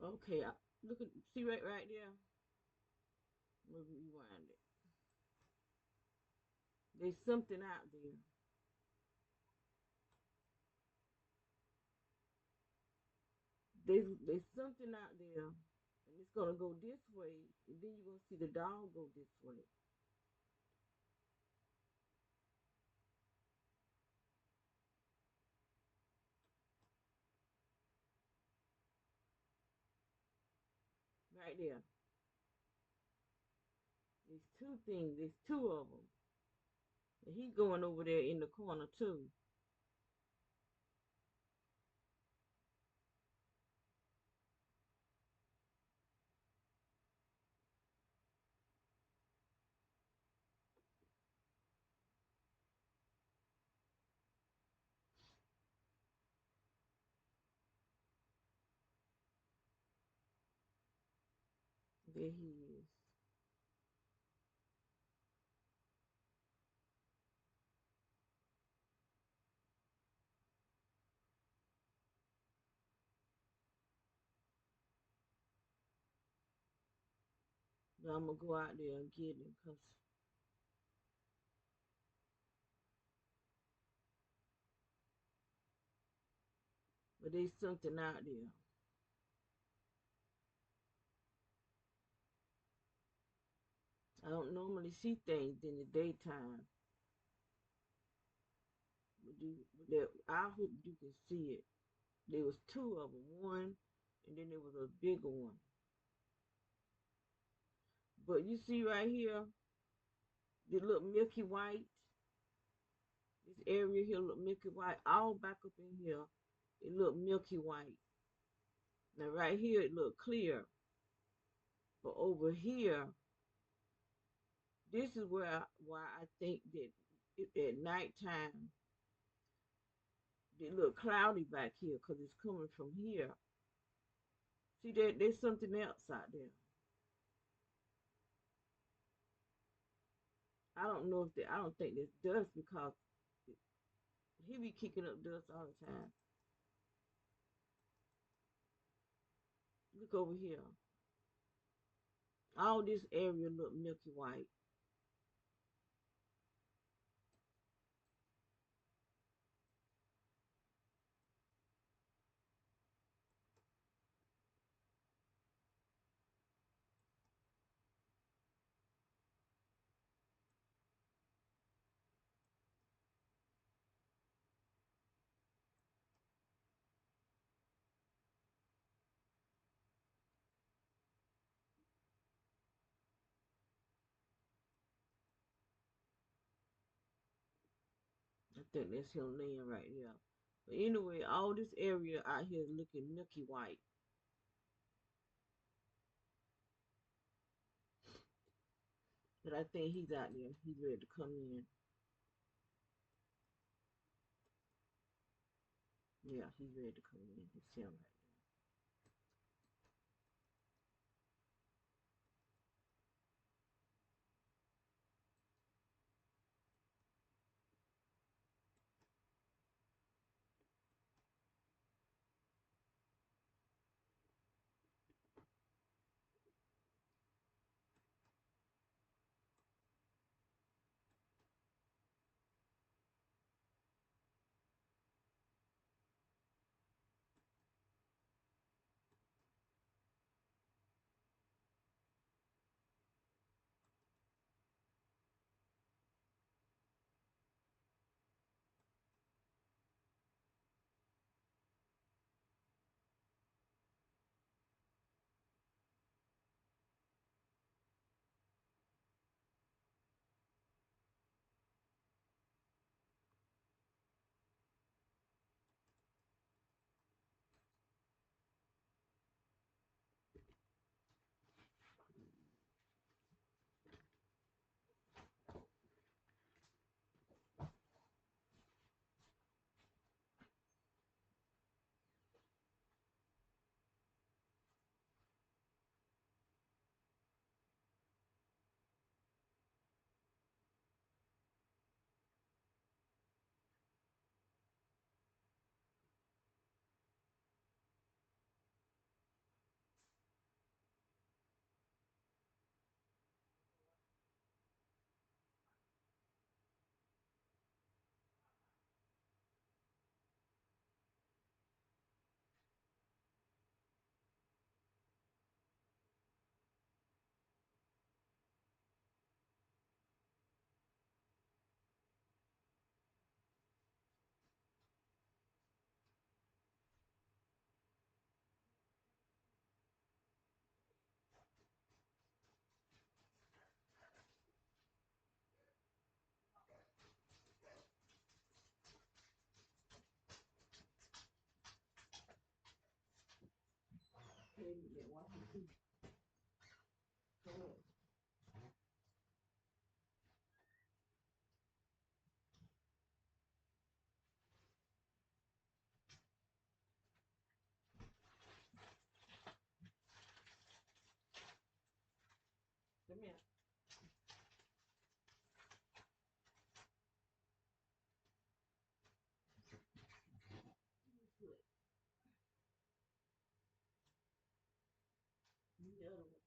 Okay, look at, see right there. Let me rewind it. There's something out there. There's something out there, and it's gonna go this way, and then you're gonna see the dog go this way. Right there. There's two things. There's two of them. And he's going over there in the corner too. There he is. Now I'm gonna go out there and get him, but there's something out there. I don't normally see things in the daytime, but I hope you can see it. There was two of them, one, and then there was a bigger one. But you see right here, the little milky white. This area here look milky white. All back up in here, it look milky white. Now right here it look clear, but over here, this is why I think that at nighttime it look cloudy back here because it's coming from here. See, there's something else out there. I don't know if I don't think there's dust because he be kicking up dust all the time. Look over here. All this area look milky white. I think that's him laying right there. But anyway, all this area out here is looking milky white. But I think he's out there. He's ready to come in. Yeah, he's ready to come in. It's him right Wait a minute, watch it too. Come on. Come here. Good. The other one.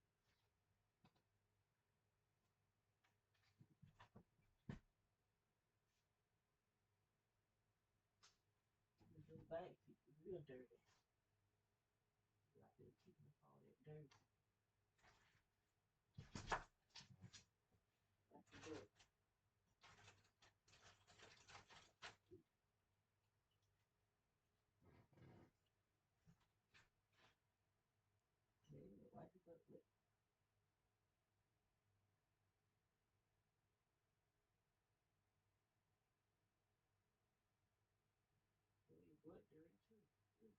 Those back feet is real dirty. Like they're keeping up all that dirt. That's the dirt. Maybe wipe it up with. So your butt dirty too. Okay.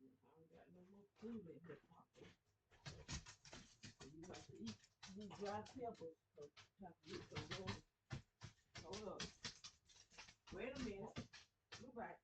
I don't got no more food in here, Papa. So you have to eat these dry peppers. So have to get some more. Hold up. Wait a minute. Look back.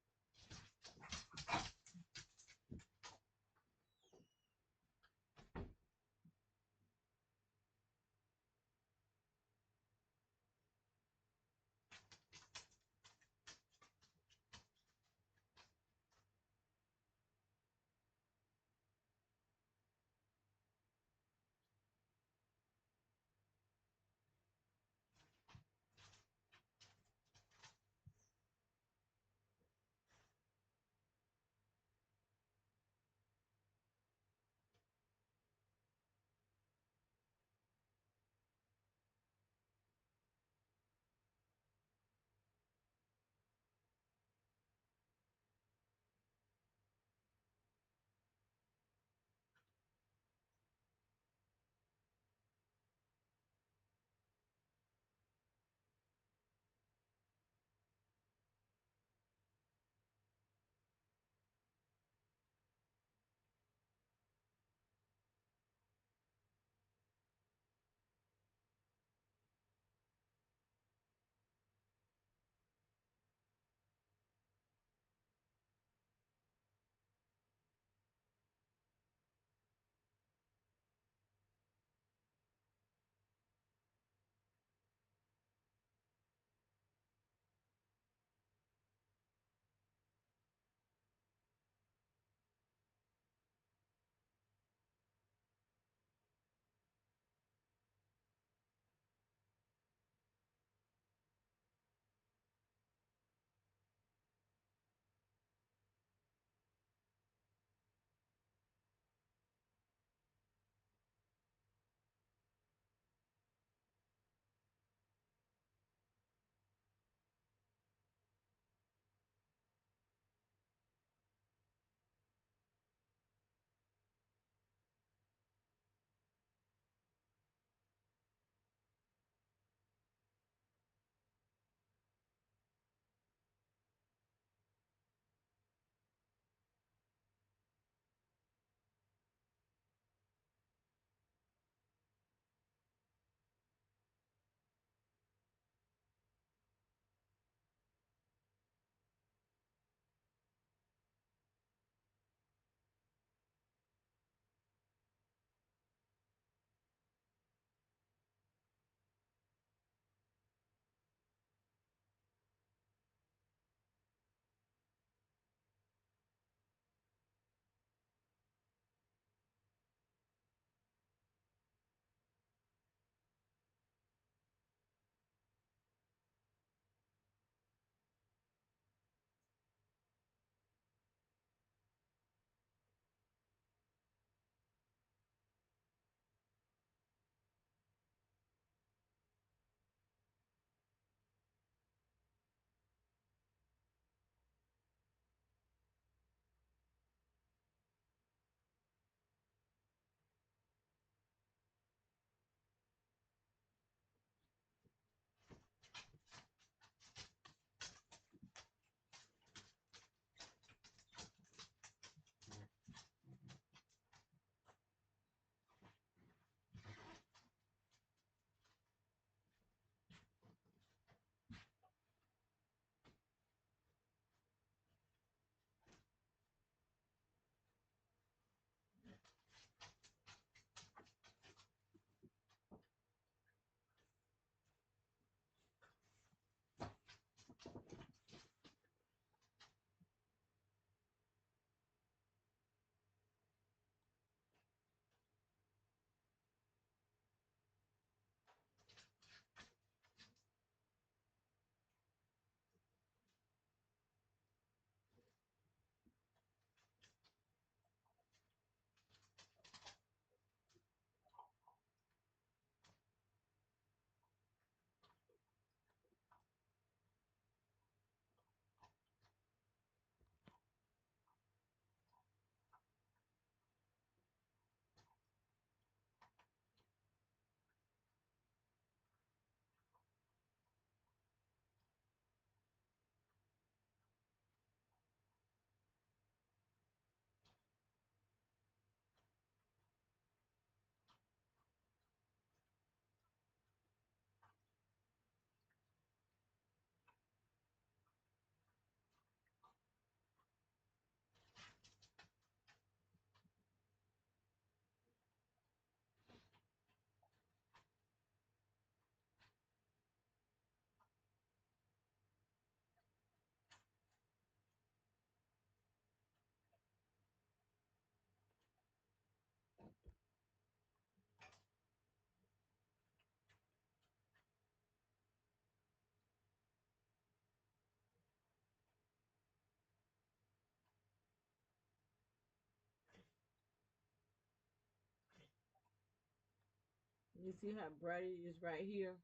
You see how bright it is right here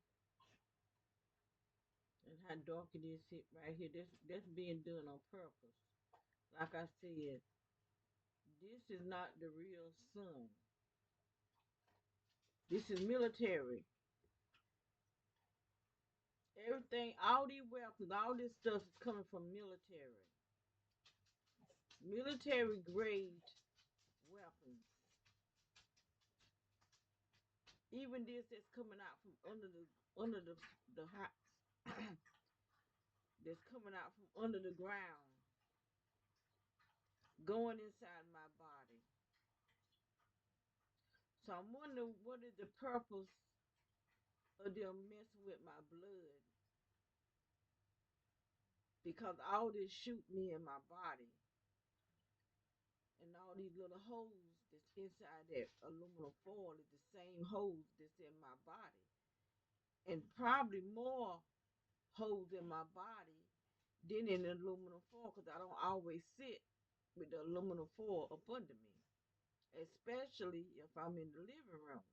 and how dark it is right here. That's being done on purpose. Like I said, this is not the real sun. This is military. Everything, all these weapons, all this stuff is coming from military. Military grade weapons. Even this that's coming out from under the hot that's coming out from under the ground, going inside my body. So I'm wondering what is the purpose of them messing with my blood, because all this shoot me in my body and all these little holes that's inside that aluminum foil is the same holes that's in my body, and probably more holes in my body than in the aluminum foil, because I don't always sit with the aluminum foil up under me, especially if I'm in the living room.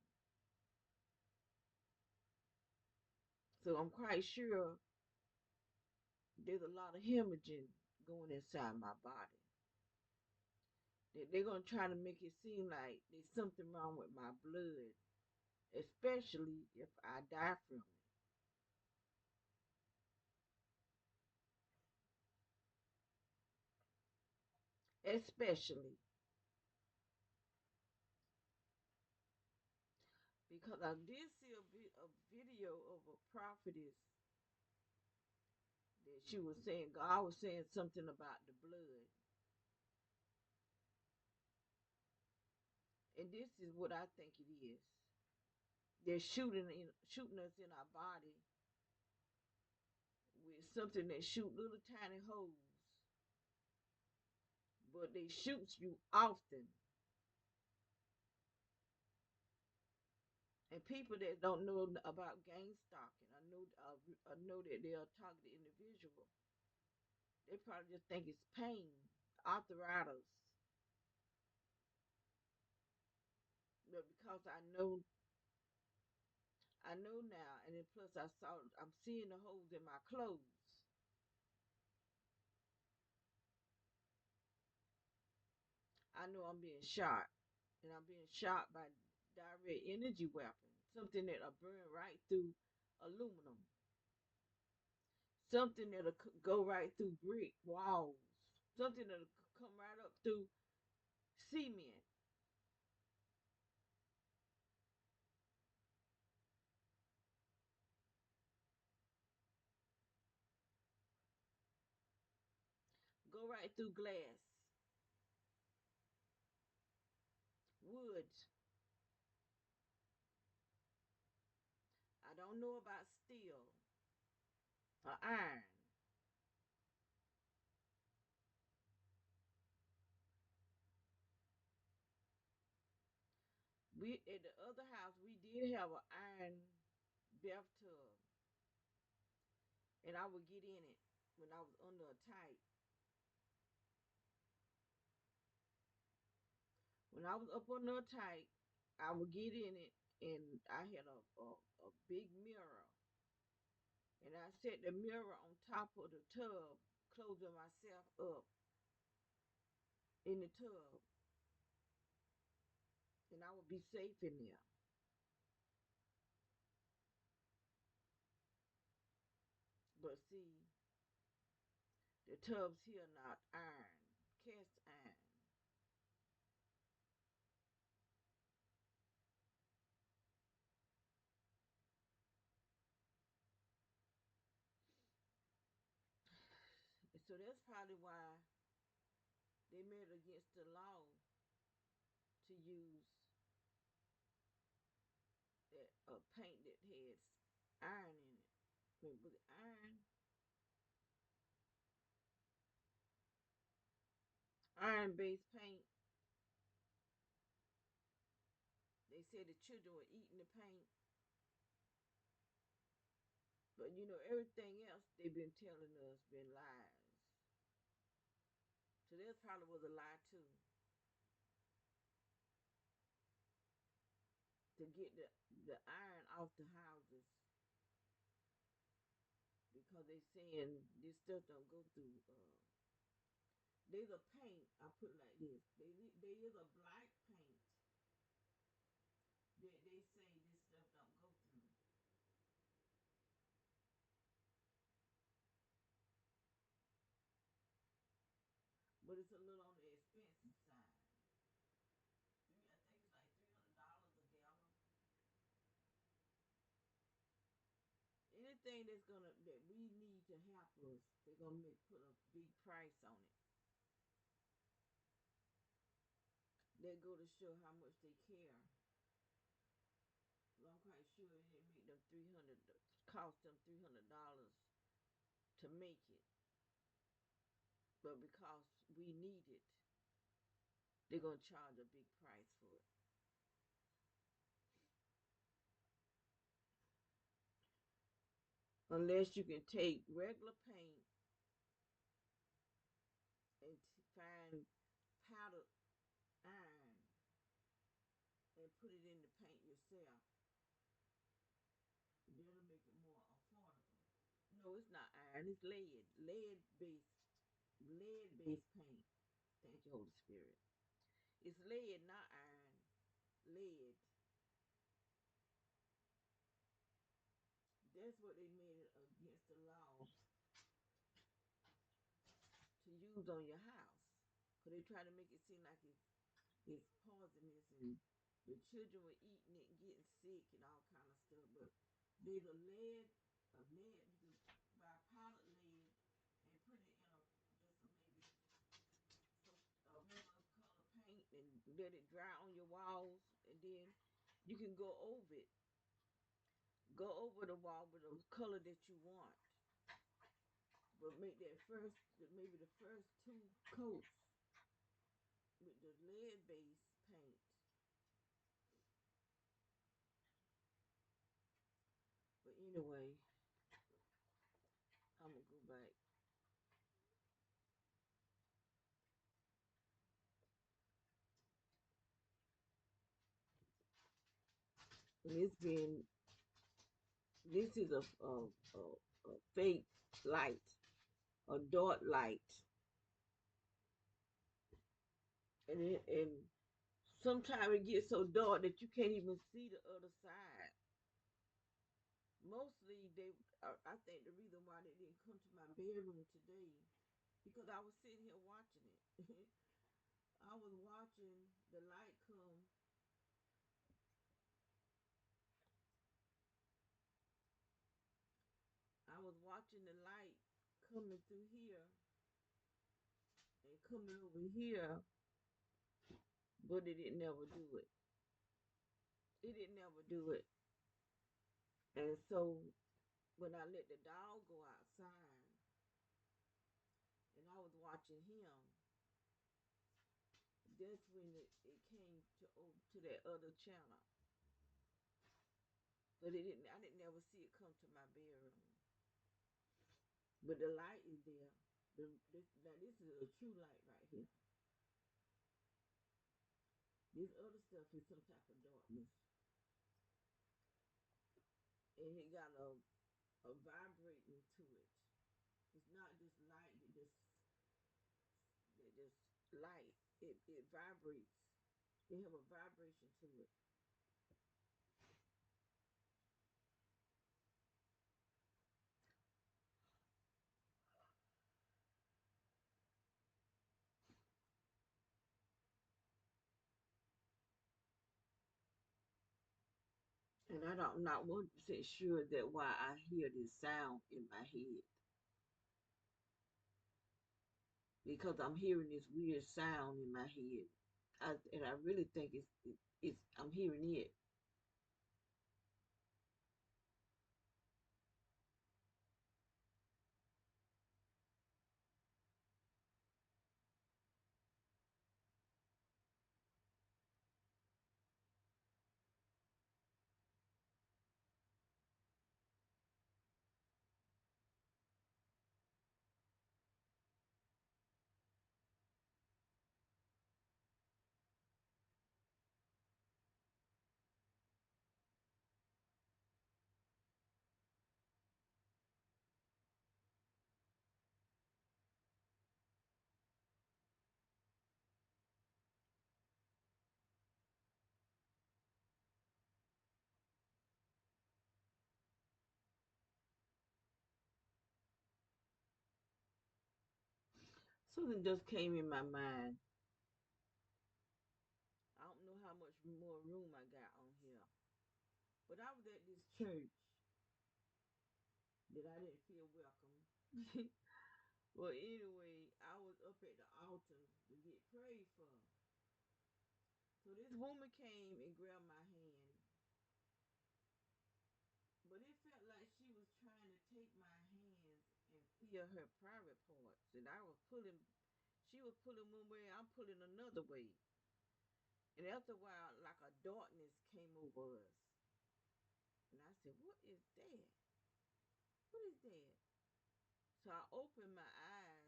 So I'm quite sure there's a lot of hemorrhaging going inside my body. They're going to try to make it seem like there's something wrong with my blood, especially if I die from it. Especially because I did see a video of a prophetess that she was saying, God was saying something about the blood. And this is what I think it is. They're shooting us in our body with something that shoot little tiny holes, but they shoot you often. And people that don't know about gang stalking, I know that they're a targeted individual. They probably just think it's pain, arthritis. But because I know now, and then plus I'm seeing the holes in my clothes. I know I'm being shot, and I'm being shot by direct energy weapon, something that'll burn right through aluminum, something that'll go right through brick walls, something that'll come right up through cement. Go right through glass, wood. I don't know about steel or iron. We at the other house we did have an iron bathtub, and I would get in it when I was under a tight. When I was up under a tight, I would get in it, and I had a big mirror, and I set the mirror on top of the tub, closing myself up in the tub, and I would be safe in there. But see, the tubs here not iron, cast iron. So that's probably why they made it against the law to use that paint that has iron in it. With iron based paint, they said the children were eating the paint. But you know, everything else they've been telling us been lies. So that probably was a lie too. get the iron off the houses because they saying this stuff don't go through. There's a paint. I put it like this. There is a black paint that they say this stuff don't go through. But it's a little on the expensive side. I think it's like $300 a gallon. Anything that we need to help us, they're gonna put a big price on it. They go to show how much they care. Well, I'm quite sure it didn't make them 300, cost them $300 to make it, but because we need it, they're gonna charge a big price for it. Unless you can take regular paint and find powdered iron and put it in the paint yourself, that'll make it more affordable. No, it's not iron. It's lead. Lead based paint. Thank you, Holy Spirit. It's lead, not iron. Lead. That's what they made it against the law to use on your house. Cause they try to make it seem like it's poisonous and the children were eating it and getting sick and all kind of stuff. But there's a lead you can buy powdered lead and put it in just maybe some a regular color paint and let it dry on your walls, and then you can go over the wall with the color that you want, but make that first maybe the first two coats with the lead based paint. But anyway, I'm gonna go back. And this is a fake light, a dark light, and sometimes it gets so dark that you can't even see the other side. Mostly I think the reason why they didn't come to my bedroom today because I was sitting here watching it. I was watching the light come. I was watching the light coming through here and coming over here, but it didn't never do it. It didn't never do it. And so when I let the dog go outside and I was watching him, that's when it came to that other channel. But it didn't. I didn't never see it come to my bedroom. But the light is there. Now this is a true light right here. This other stuff is some type of darkness, and it got a vibrating to it. It's not just light. It just light. It vibrates. It have a vibration to it. And I'm not 100% sure that why I hear this sound in my head because I'm hearing this weird sound in my head. And I really think it's I'm hearing it. Something just came in my mind. I don't know how much more room I got on here, but I was at this church that I didn't feel welcome. Well, anyway, I was up at the altar to get prayed for. So this woman came and grabbed my hand, but it felt like she was trying to take my hands and feel her private parts, and I was pulling. She was pulling one way, I'm pulling another way, and after a while, like a darkness came over us, and I said, "What is that? What is that?" So I opened my eyes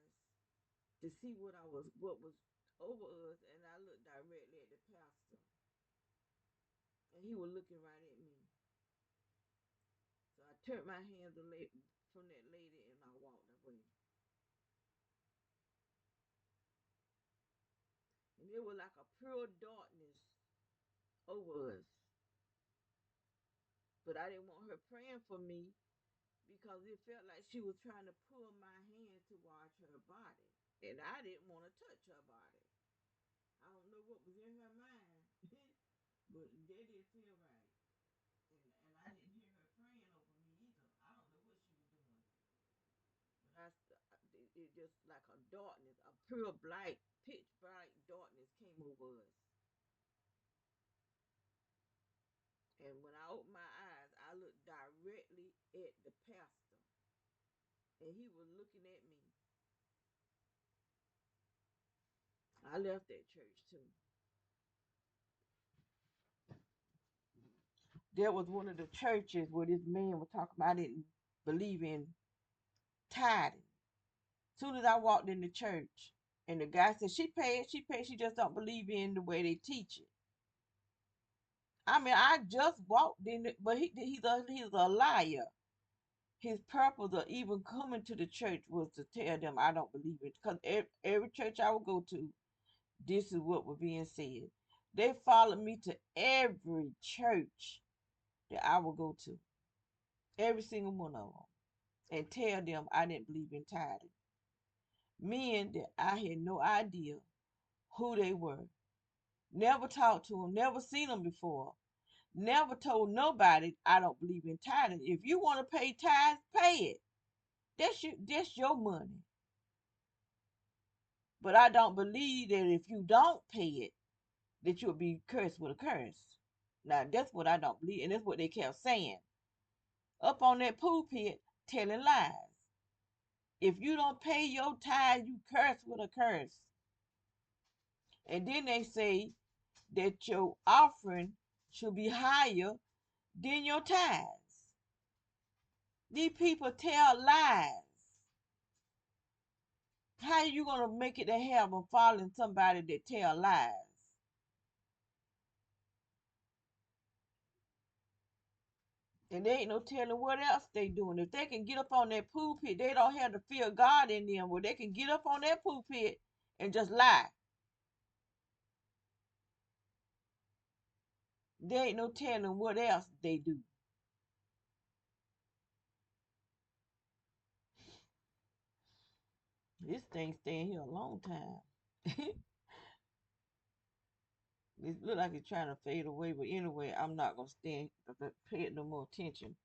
to see what was over us, and I looked directly at the pastor, and he was looking right at me. So I turned my hands away from that lady, and I walked away. And it was like a pure darkness over us. But I didn't want her praying for me because it felt like she was trying to pull my hand towards her body. And I didn't want to touch her body. I don't know what was in her mind, but that didn't feel right. And I didn't hear her praying over me either. I don't know what she was doing. But it just like a darkness, a pure black, pitch black darkness came over us. And when I opened my eyes, I looked directly at the pastor, and he was looking at me. I left that church too. There was one of the churches where this man was talking about I didn't believe in tithing. As soon as I walked in the church, and the guy said, she paid, she just don't believe in the way they teach it. I mean, I just walked in, but he's a liar. His purpose of even coming to the church was to tell them I don't believe it. Because every church I would go to, this is what was being said. They followed me to every church that I would go to, every single one of them, and tell them I didn't believe in tithing. Men that I had no idea who they were, never talked to them, never seen them before, never told nobody I don't believe in tithing. If you want to pay tithes, pay it. That's your money. But I don't believe that if you don't pay it, that you'll be cursed with a curse. Now that's what I don't believe, and that's what they kept saying. Up on that pulpit telling lies. If you don't pay your tithe, you curse with a curse. And then they say that your offering should be higher than your tithes. These people tell lies. How are you gonna make it to heaven following somebody that tell lies? And there ain't no telling what else they doing. If they can get up on that pulpit, they don't have to fear God in them. Where they can get up on that pulpit and just lie. There ain't no telling what else they do. This thing staying here a long time. It look like it's trying to fade away, but anyway, I'm not gonna stand pay it no more attention.